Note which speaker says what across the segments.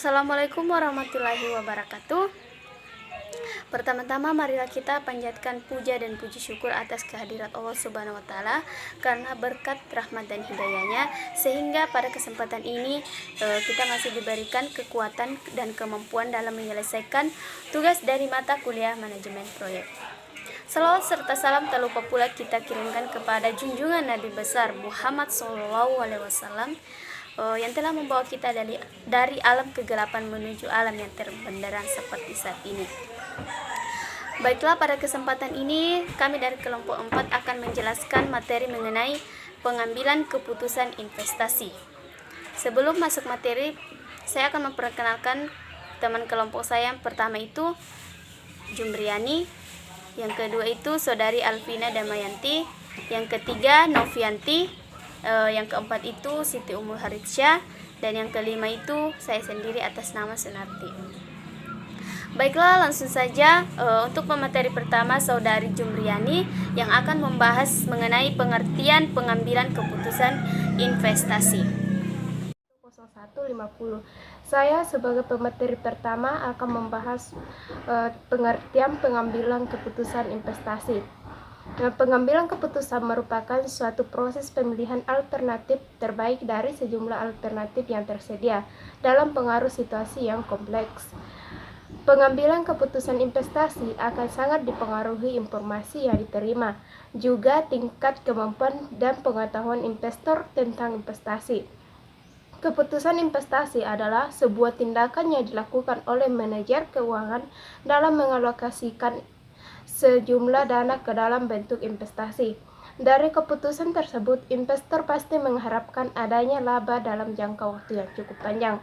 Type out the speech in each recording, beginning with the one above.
Speaker 1: Assalamualaikum warahmatullahi wabarakatuh. Pertama-tama marilah kita panjatkan puja dan puji syukur atas kehadirat Allah Subhanahu wa taala karena berkat rahmat dan hidayahnya sehingga pada kesempatan ini kita masih diberikan kekuatan dan kemampuan dalam menyelesaikan tugas dari mata kuliah manajemen proyek. Salawat serta salam tak lupa pula kita kirimkan kepada junjungan Nabi besar Muhammad SAW yang telah membawa kita dari alam kegelapan menuju alam yang terang benderang seperti saat ini. Baiklah, pada kesempatan ini kami dari kelompok 4 akan menjelaskan materi mengenai pengambilan keputusan investasi. Sebelum masuk materi, saya akan memperkenalkan teman kelompok saya. Yang pertama itu Jumriani, yang kedua itu Saudari Alvina Damayanti, yang ketiga Novianti, yang keempat itu Siti Umul Haritsya, dan yang kelima itu saya sendiri atas nama Sunarti. Baiklah, langsung saja untuk pemateri pertama Saudari Jumriani yang akan membahas mengenai pengertian pengambilan keputusan investasi.
Speaker 2: 0150. Saya sebagai pemateri pertama akan membahas pengertian pengambilan keputusan investasi. Pengambilan keputusan merupakan suatu proses pemilihan alternatif terbaik dari sejumlah alternatif yang tersedia dalam pengaruh situasi yang kompleks. Pengambilan keputusan investasi akan sangat dipengaruhi informasi yang diterima, juga tingkat kemampuan dan pengetahuan investor tentang investasi. Keputusan investasi adalah sebuah tindakan yang dilakukan oleh manajer keuangan dalam mengalokasikan sejumlah dana ke dalam bentuk investasi. Dari keputusan tersebut, investor pasti mengharapkan adanya laba dalam jangka waktu yang cukup panjang.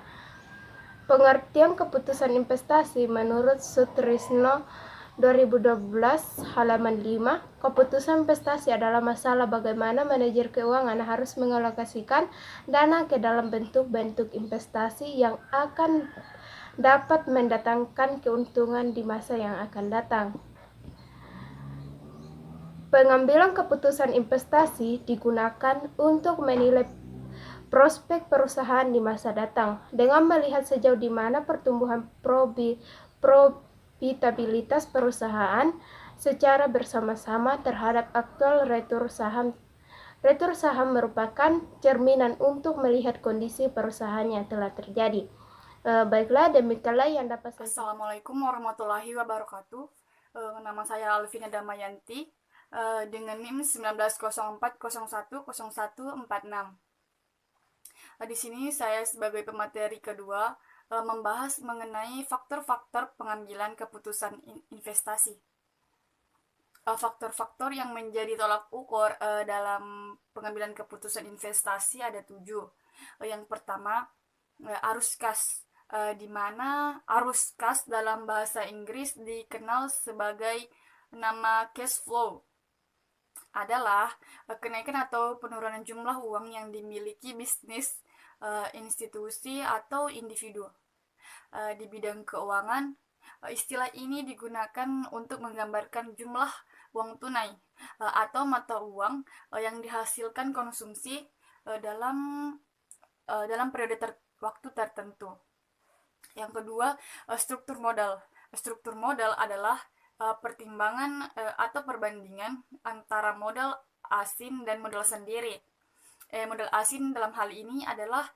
Speaker 2: Pengertian keputusan investasi menurut Sutrisno 2012 halaman 5, keputusan investasi adalah masalah bagaimana manajer keuangan harus mengalokasikan dana ke dalam bentuk-bentuk investasi yang akan dapat mendatangkan keuntungan di masa yang akan datang. Pengambilan keputusan investasi digunakan untuk menilai prospek perusahaan di masa datang dengan melihat sejauh di mana pertumbuhan profitabilitas perusahaan secara bersama-sama terhadap aktual return saham. Return saham merupakan cerminan untuk melihat kondisi perusahaan yang telah terjadi. Baiklah, demikianlah yang dapat saya.
Speaker 3: Assalamualaikum warahmatullahi wabarakatuh. Nama saya Alvina Damayanti dengan NIM 1904010146. Di sini saya sebagai pemateri kedua membahas mengenai faktor-faktor pengambilan keputusan investasi. Faktor-faktor yang menjadi tolak ukur dalam pengambilan keputusan investasi ada 7. Yang pertama, arus kas, di mana arus kas dalam bahasa Inggris dikenal sebagai nama cash flow, adalah kenaikan atau penurunan jumlah uang yang dimiliki bisnis, institusi atau individu. Di bidang keuangan, istilah ini digunakan untuk menggambarkan jumlah uang tunai atau mata uang yang dihasilkan konsumsi dalam periode waktu tertentu. Yang kedua, struktur modal. Struktur modal adalah pertimbangan atau perbandingan antara modal asing dan modal sendiri. Modal asing dalam hal ini adalah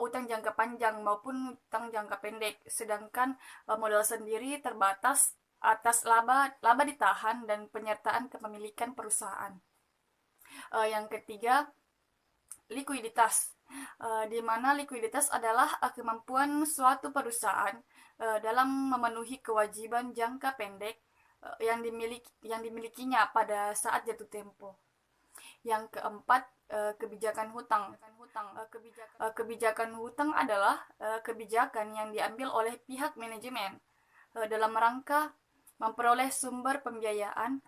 Speaker 3: utang jangka panjang maupun utang jangka pendek, sedangkan modal sendiri terbatas atas laba ditahan dan penyertaan kepemilikan perusahaan. Yang ketiga, likuiditas, di mana likuiditas adalah kemampuan suatu perusahaan dalam memenuhi kewajiban jangka pendek yang dimilikinya pada saat jatuh tempo. Yang keempat, kebijakan hutang. Kebijakan hutang adalah kebijakan yang diambil oleh pihak manajemen dalam rangka memperoleh sumber pembiayaan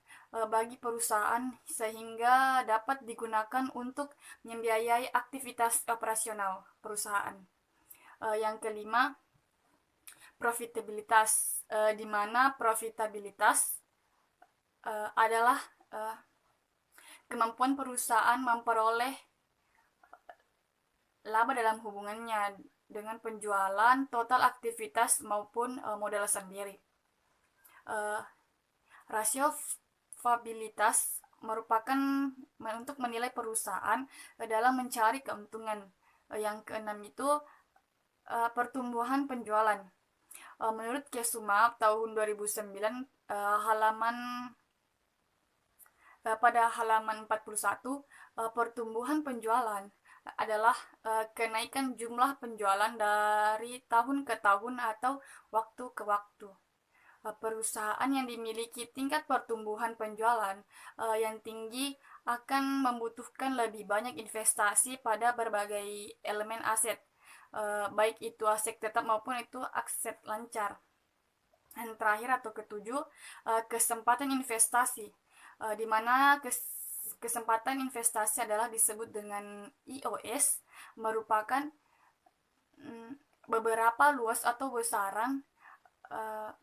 Speaker 3: bagi perusahaan sehingga dapat digunakan untuk membiayai aktivitas operasional perusahaan. Yang kelima, profitabilitas, di mana profitabilitas adalah kemampuan perusahaan memperoleh laba dalam hubungannya dengan penjualan, total aktivitas maupun modal sendiri. Rasio probabilitas merupakan untuk menilai perusahaan dalam mencari keuntungan. Yang keenam itu pertumbuhan penjualan. Menurut Kesumap tahun 2009 pada halaman 41, pertumbuhan penjualan adalah kenaikan jumlah penjualan dari tahun ke tahun atau waktu ke waktu. Perusahaan yang dimiliki tingkat pertumbuhan penjualan yang tinggi akan membutuhkan lebih banyak investasi pada berbagai elemen aset, baik itu aset tetap maupun itu aset lancar. Yang terakhir atau ketujuh, kesempatan investasi, di mana kesempatan investasi adalah disebut dengan IOS, merupakan beberapa luas atau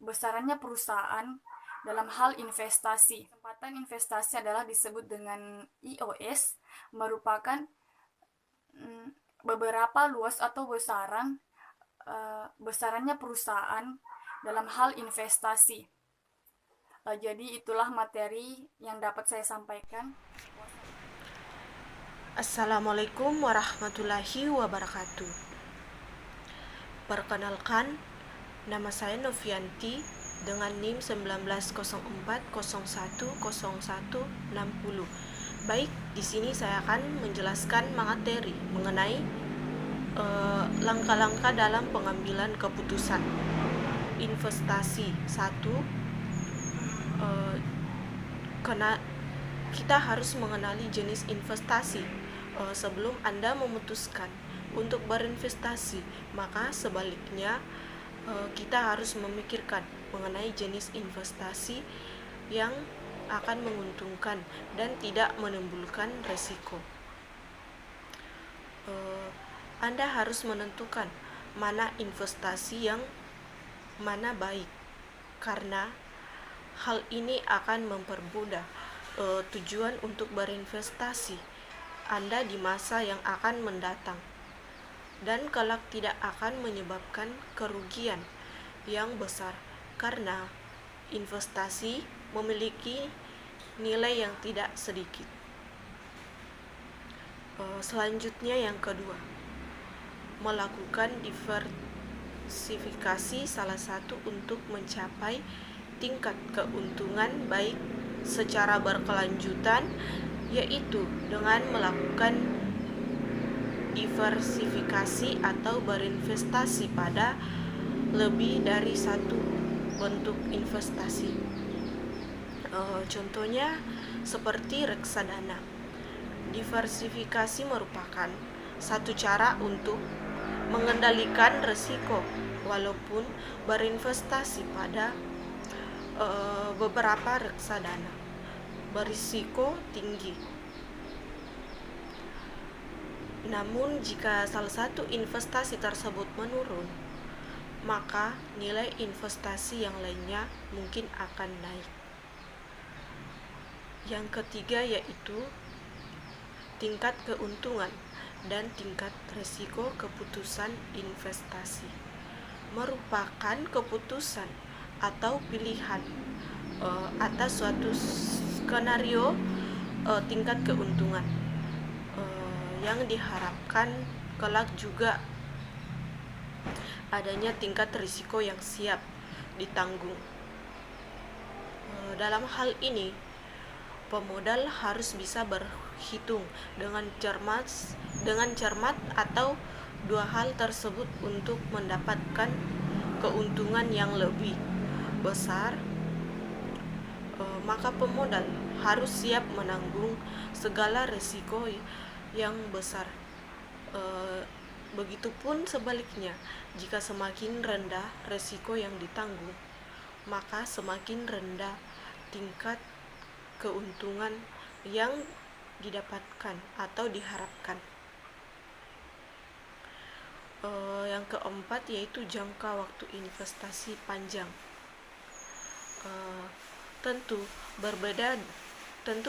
Speaker 3: besarannya perusahaan dalam hal investasi. Kesempatan investasi adalah disebut dengan IOS, merupakan beberapa luas atau besarannya perusahaan dalam hal investasi. Jadi itulah materi yang dapat saya sampaikan.
Speaker 4: Assalamualaikum warahmatullahi wabarakatuh. Perkenalkan, nama saya Novianti dengan NIM 1904010160. Baik, di sini saya akan menjelaskan materi mengenai langkah-langkah dalam pengambilan keputusan investasi. Karena kita harus mengenali jenis investasi sebelum Anda memutuskan untuk berinvestasi, maka sebaliknya kita harus memikirkan mengenai jenis investasi yang akan menguntungkan dan tidak menimbulkan resiko. Anda harus menentukan mana investasi yang mana baik, karena hal ini akan mempermudah tujuan untuk berinvestasi Anda di masa yang akan mendatang, dan kelak tidak akan menyebabkan kerugian yang besar, karena investasi memiliki nilai yang tidak sedikit. Selanjutnya yang kedua, melakukan diversifikasi salah satu untuk mencapai tingkat keuntungan baik secara berkelanjutan, yaitu dengan melakukan diversifikasi atau berinvestasi pada lebih dari satu bentuk investasi. Contohnya seperti reksadana. Diversifikasi merupakan satu cara untuk mengendalikan risiko, walaupun berinvestasi pada beberapa reksadana berisiko tinggi. Namun jika salah satu investasi tersebut menurun, maka nilai investasi yang lainnya mungkin akan naik. Yang ketiga yaitu tingkat keuntungan dan tingkat risiko keputusan investasi. Merupakan keputusan atau pilihan atas suatu skenario tingkat keuntungan yang diharapkan kelak juga adanya tingkat risiko yang siap ditanggung. Dalam hal ini, pemodal harus bisa berhitung dengan cermat atau dua hal tersebut untuk mendapatkan keuntungan yang lebih besar. Maka pemodal harus siap menanggung segala risiko yang besar. Begitupun sebaliknya, jika semakin rendah risiko yang ditanggung, maka semakin rendah tingkat keuntungan yang didapatkan atau diharapkan. Yang keempat yaitu jangka waktu investasi panjang. Tentu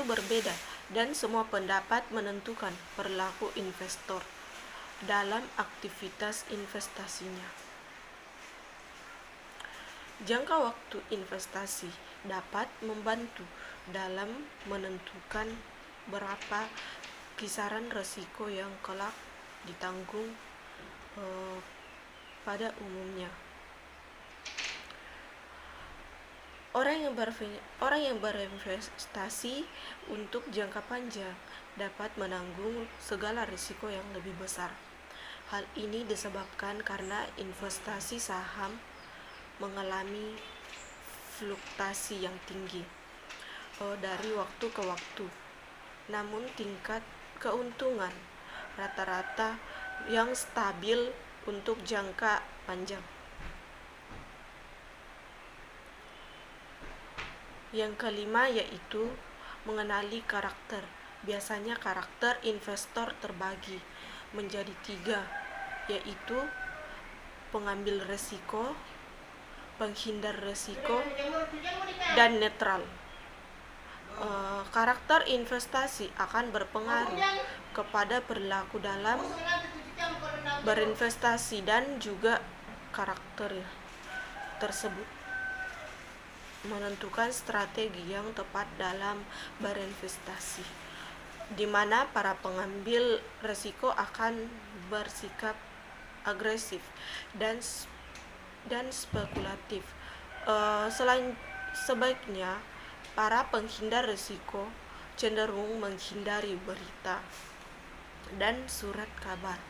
Speaker 4: berbeda dan semua pendapat menentukan perilaku investor. dalam aktivitas investasinya. Jangka waktu investasi dapat membantu dalam menentukan berapa kisaran risiko yang kelak ditanggung pada umumnya. Orang yang berinvestasi untuk jangka panjang dapat menanggung segala risiko yang lebih besar. Hal ini disebabkan karena investasi saham mengalami fluktuasi yang tinggi dari waktu ke waktu. Namun tingkat keuntungan rata-rata yang stabil untuk jangka panjang. Yang kelima yaitu mengenali karakter. Biasanya karakter investor terbagi menjadi 3, yaitu pengambil risiko, penghindar risiko, dan netral. Karakter investasi akan berpengaruh kepada perilaku dalam berinvestasi dan juga karakter tersebut menentukan strategi yang tepat dalam berinvestasi, di mana para pengambil risiko akan bersikap agresif dan spekulatif. Sebaiknya para penghindar risiko cenderung menghindari berita dan surat kabar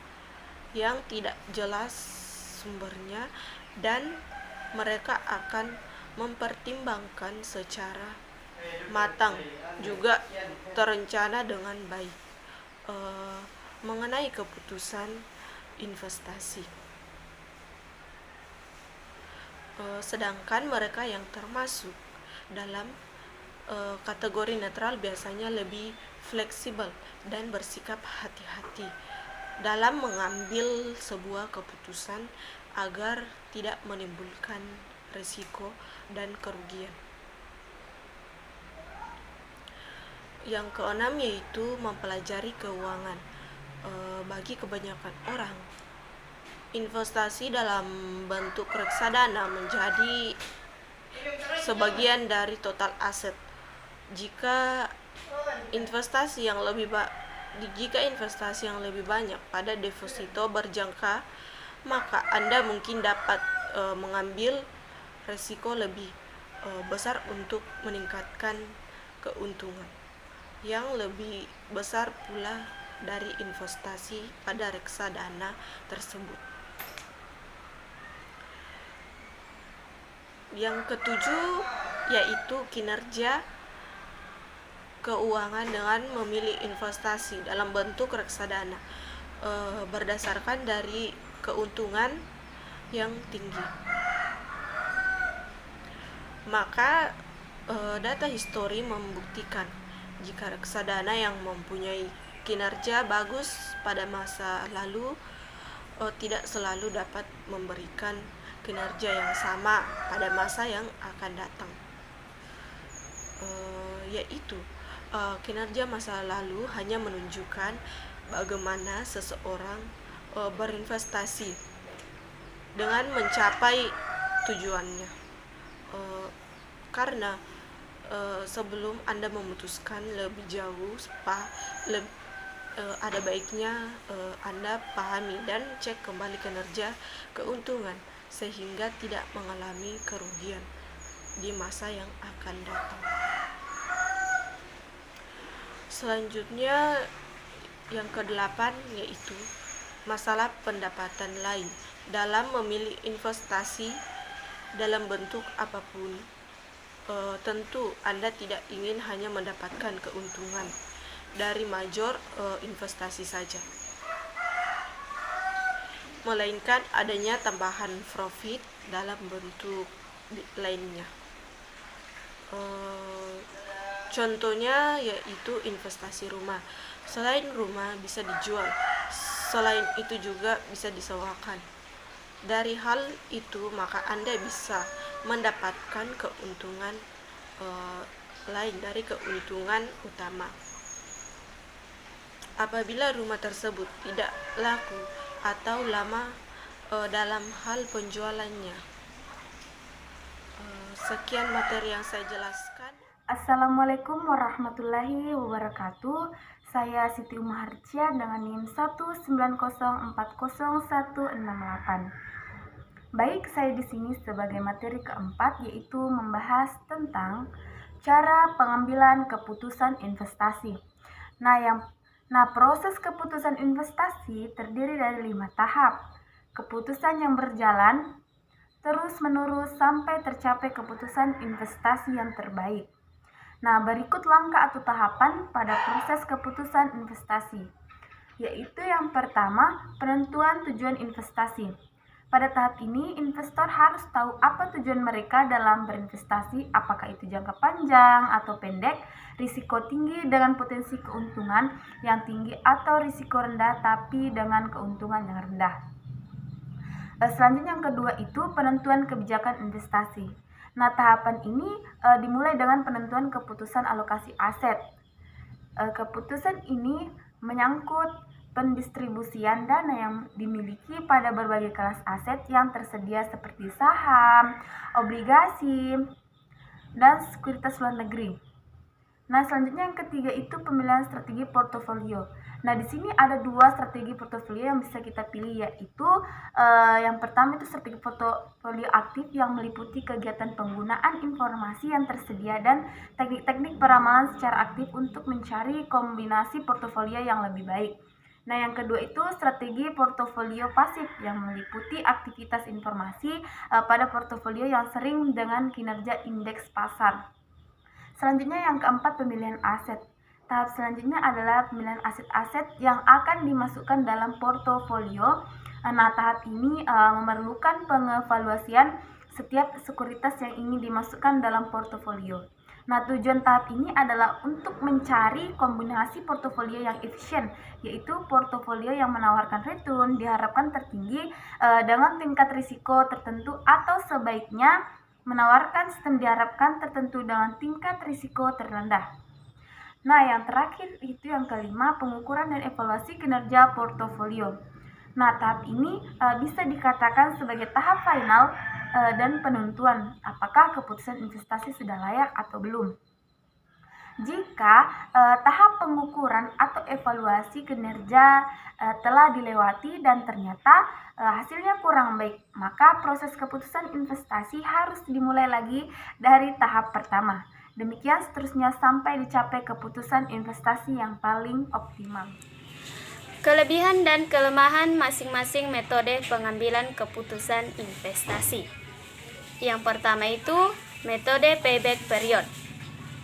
Speaker 4: yang tidak jelas sumbernya, dan mereka akan mempertimbangkan secara matang juga terencana dengan baik mengenai keputusan investasi. Sedangkan mereka yang termasuk dalam kategori netral biasanya lebih fleksibel dan bersikap hati-hati dalam mengambil sebuah keputusan agar tidak menimbulkan risiko dan kerugian. Yang keenam yaitu mempelajari keuangan. Bagi kebanyakan orang, investasi dalam bentuk reksadana menjadi sebagian dari total aset. Jika investasi yang lebih banyak pada deposito berjangka, maka Anda mungkin dapat mengambil risiko lebih besar untuk meningkatkan keuntungan yang lebih besar pula dari investasi pada reksadana tersebut. Yang ketujuh yaitu kinerja keuangan dengan memilih investasi dalam bentuk reksadana berdasarkan dari keuntungan yang tinggi. Maka data histori membuktikan jika reksadana yang mempunyai kinerja bagus pada masa lalu tidak selalu dapat memberikan kinerja yang sama pada masa yang akan datang. Yaitu kinerja masa lalu hanya menunjukkan bagaimana seseorang berinvestasi dengan mencapai tujuannya. Karena sebelum Anda memutuskan lebih jauh, ada baiknya Anda pahami dan cek kembali kinerja keuntungan sehingga tidak mengalami kerugian di masa yang akan datang. Selanjutnya yang ke-8 yaitu masalah pendapatan lain. Dalam memilih investasi dalam bentuk apapun, tentu Anda tidak ingin hanya mendapatkan keuntungan dari major investasi saja, melainkan adanya tambahan profit dalam bentuk lainnya. Contohnya yaitu investasi rumah. Selain rumah bisa dijual, selain itu juga bisa disewakan. Dari hal itu maka Anda bisa mendapatkan keuntungan lain dari keuntungan utama. apabila rumah tersebut tidak laku atau lama dalam hal penjualannya. Sekian materi yang saya jelaskan.
Speaker 5: Assalamualaikum warahmatullahi wabarakatuh. Saya Siti Umaharcia dengan NIM 190400168. Baik, saya di sini sebagai materi keempat, yaitu membahas tentang cara pengambilan keputusan investasi. Nah, proses keputusan investasi terdiri dari 5 tahap. Keputusan yang berjalan terus-menerus sampai tercapai keputusan investasi yang terbaik. Nah, berikut langkah atau tahapan pada proses keputusan investasi, yaitu yang pertama, penentuan tujuan investasi. Pada tahap ini, investor harus tahu apa tujuan mereka dalam berinvestasi, apakah itu jangka panjang atau pendek, risiko tinggi dengan potensi keuntungan yang tinggi atau risiko rendah tapi dengan keuntungan yang rendah. Selanjutnya yang kedua itu penentuan kebijakan investasi. Nah, tahapan ini dimulai dengan penentuan keputusan alokasi aset. Keputusan ini menyangkut pendistribusian dana yang dimiliki pada berbagai kelas aset yang tersedia seperti saham, obligasi, dan sekuritas luar negeri. Nah, selanjutnya yang ketiga itu pemilihan strategi portofolio. Nah, di sini ada 2 strategi portofolio yang bisa kita pilih, yaitu yang pertama itu strategi portofolio aktif yang meliputi kegiatan penggunaan informasi yang tersedia dan teknik-teknik peramalan secara aktif untuk mencari kombinasi portofolio yang lebih baik. Nah, yang kedua itu strategi portofolio pasif yang meliputi aktivitas informasi pada portofolio yang sering dengan kinerja indeks pasar. Selanjutnya yang keempat, pemilihan aset. Tahap selanjutnya adalah pemilihan aset-aset yang akan dimasukkan dalam portofolio. Nah, tahap ini memerlukan pengevaluasian setiap sekuritas yang ingin dimasukkan dalam portofolio. Nah, tujuan tahap ini adalah untuk mencari kombinasi portofolio yang efisien, yaitu portofolio yang menawarkan return diharapkan tertinggi dengan tingkat risiko tertentu, atau sebaiknya menawarkan sistem diharapkan tertentu dengan tingkat risiko terendah. Nah, yang terakhir itu yang kelima, pengukuran dan evaluasi kinerja portofolio. Nah, tahap ini bisa dikatakan sebagai tahap final dan penentuan apakah keputusan investasi sudah layak atau belum. Jika tahap pengukuran atau evaluasi kinerja telah dilewati dan ternyata hasilnya kurang baik, maka proses keputusan investasi harus dimulai lagi dari tahap pertama. Demikian seterusnya sampai dicapai keputusan investasi yang paling optimal.
Speaker 1: Kelebihan dan kelemahan masing-masing metode pengambilan keputusan investasi. Yang pertama itu metode payback period.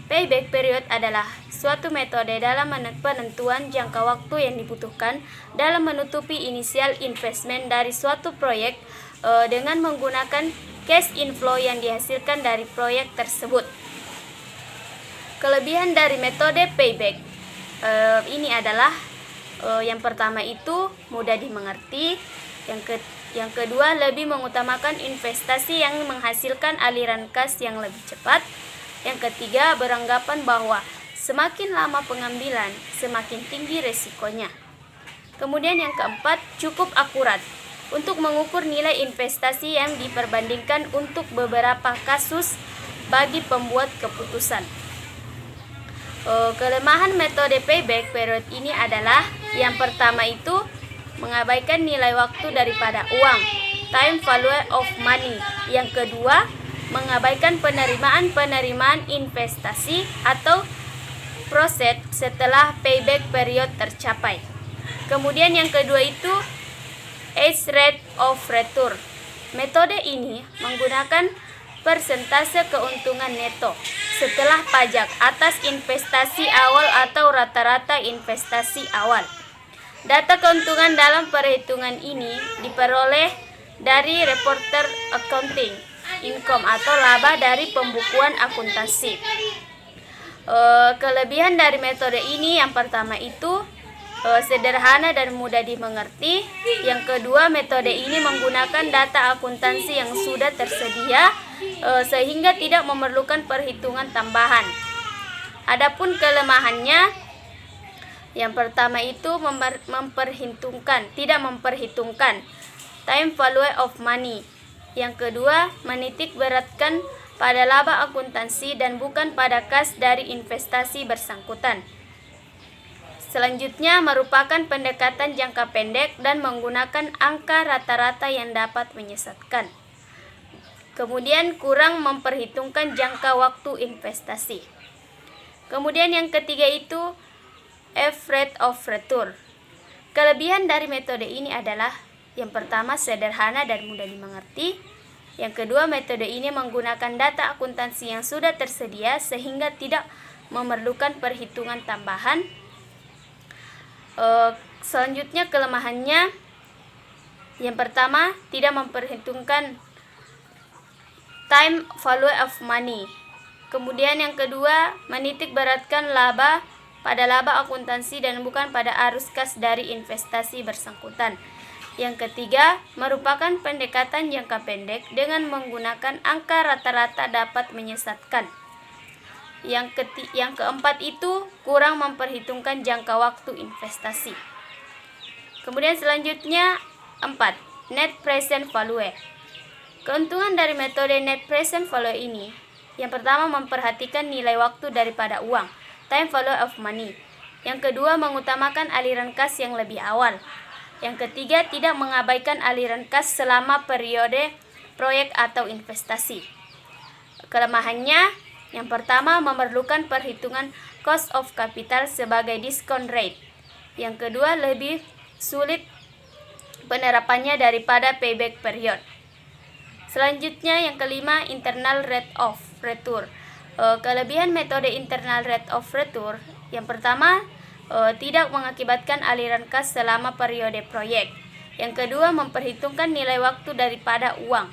Speaker 1: Payback period adalah suatu metode dalam penentuan jangka waktu yang dibutuhkan dalam menutupi inisial investment dari suatu proyek dengan menggunakan cash inflow yang dihasilkan dari proyek tersebut. Kelebihan dari metode payback ini adalah yang pertama itu mudah dimengerti, yang kedua lebih mengutamakan investasi yang menghasilkan aliran kas yang lebih cepat, yang ketiga beranggapan bahwa semakin lama pengambilan semakin tinggi resikonya. Kemudian yang keempat, cukup akurat untuk mengukur nilai investasi yang diperbandingkan untuk beberapa kasus bagi pembuat keputusan. Kelemahan metode payback period ini adalah yang pertama itu mengabaikan nilai waktu daripada uang, time value of money. Yang kedua, mengabaikan penerimaan investasi atau proses setelah payback period tercapai. Kemudian yang kedua itu age rate of return. Metode ini menggunakan persentase keuntungan neto setelah pajak atas investasi awal atau rata-rata investasi awal. Data keuntungan dalam perhitungan ini diperoleh dari reporter accounting income atau laba dari pembukuan akuntansi. Kelebihan dari metode ini yang pertama itu sederhana dan mudah dimengerti. Yang kedua, metode ini menggunakan data akuntansi yang sudah tersedia sehingga tidak memerlukan perhitungan tambahan. Adapun kelemahannya, Yang pertama itu tidak memperhitungkan time value of money. Yang kedua, menitik beratkan pada laba akuntansi dan bukan pada kas dari investasi bersangkutan. Selanjutnya merupakan pendekatan jangka pendek dan menggunakan angka rata-rata yang dapat menyesatkan. Kemudian kurang memperhitungkan jangka waktu investasi. Kemudian yang ketiga itu rate of return. Kelebihan dari metode ini adalah yang pertama sederhana dan mudah dimengerti. Yang kedua, metode ini menggunakan data akuntansi yang sudah tersedia sehingga tidak memerlukan perhitungan tambahan. Selanjutnya kelemahannya, yang pertama tidak memperhitungkan time value of money. Kemudian yang kedua, menitik beratkan pada laba akuntansi dan bukan pada arus kas dari investasi bersangkutan. Yang ketiga, merupakan pendekatan jangka pendek dengan menggunakan angka rata-rata dapat menyesatkan. Yang keempat itu kurang memperhitungkan jangka waktu investasi. Kemudian selanjutnya 4. Net present value. Keuntungan dari metode net present value ini, yang pertama memperhatikan nilai waktu daripada uang, time value of money. Yang kedua, mengutamakan aliran kas yang lebih awal. Yang ketiga, tidak mengabaikan aliran kas selama periode proyek atau investasi. Kelemahannya, yang pertama memerlukan perhitungan cost of capital sebagai discount rate. Yang kedua, lebih sulit penerapannya daripada payback period. Selanjutnya yang kelima, internal rate of return. Kelebihan metode internal rate of return, yang pertama tidak mengakibatkan aliran kas selama periode proyek. Yang kedua, memperhitungkan nilai waktu daripada uang.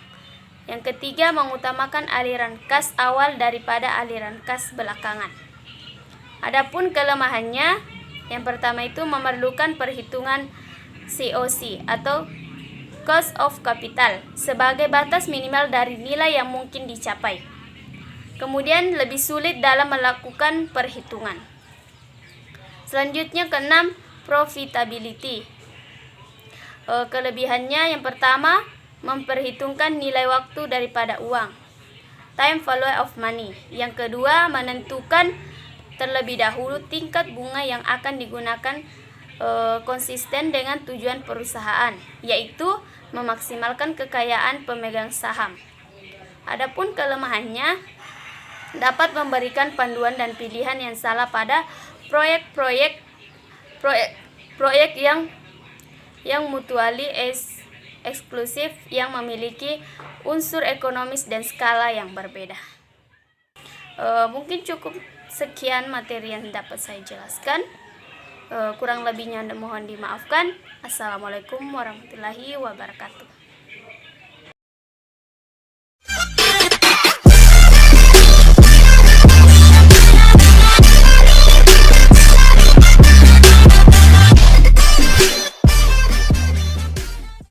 Speaker 1: Yang ketiga, mengutamakan aliran kas awal daripada aliran kas belakangan. Adapun kelemahannya, yang pertama itu memerlukan perhitungan COC atau cost of capital sebagai batas minimal dari nilai yang mungkin dicapai. Kemudian lebih sulit dalam melakukan perhitungan. Selanjutnya keenam, profitability. Kelebihannya yang pertama, memperhitungkan nilai waktu daripada uang, time value of money. Yang kedua, menentukan terlebih dahulu tingkat bunga yang akan digunakan konsisten dengan tujuan perusahaan, yaitu memaksimalkan kekayaan pemegang saham. Adapun kelemahannya, dapat memberikan panduan dan pilihan yang salah pada proyek yang mutually eksklusif yang memiliki unsur ekonomis dan skala yang berbeda. Mungkin cukup sekian materi yang dapat saya jelaskan. Kurang lebihnya mohon dimaafkan. Assalamualaikum warahmatullahi wabarakatuh.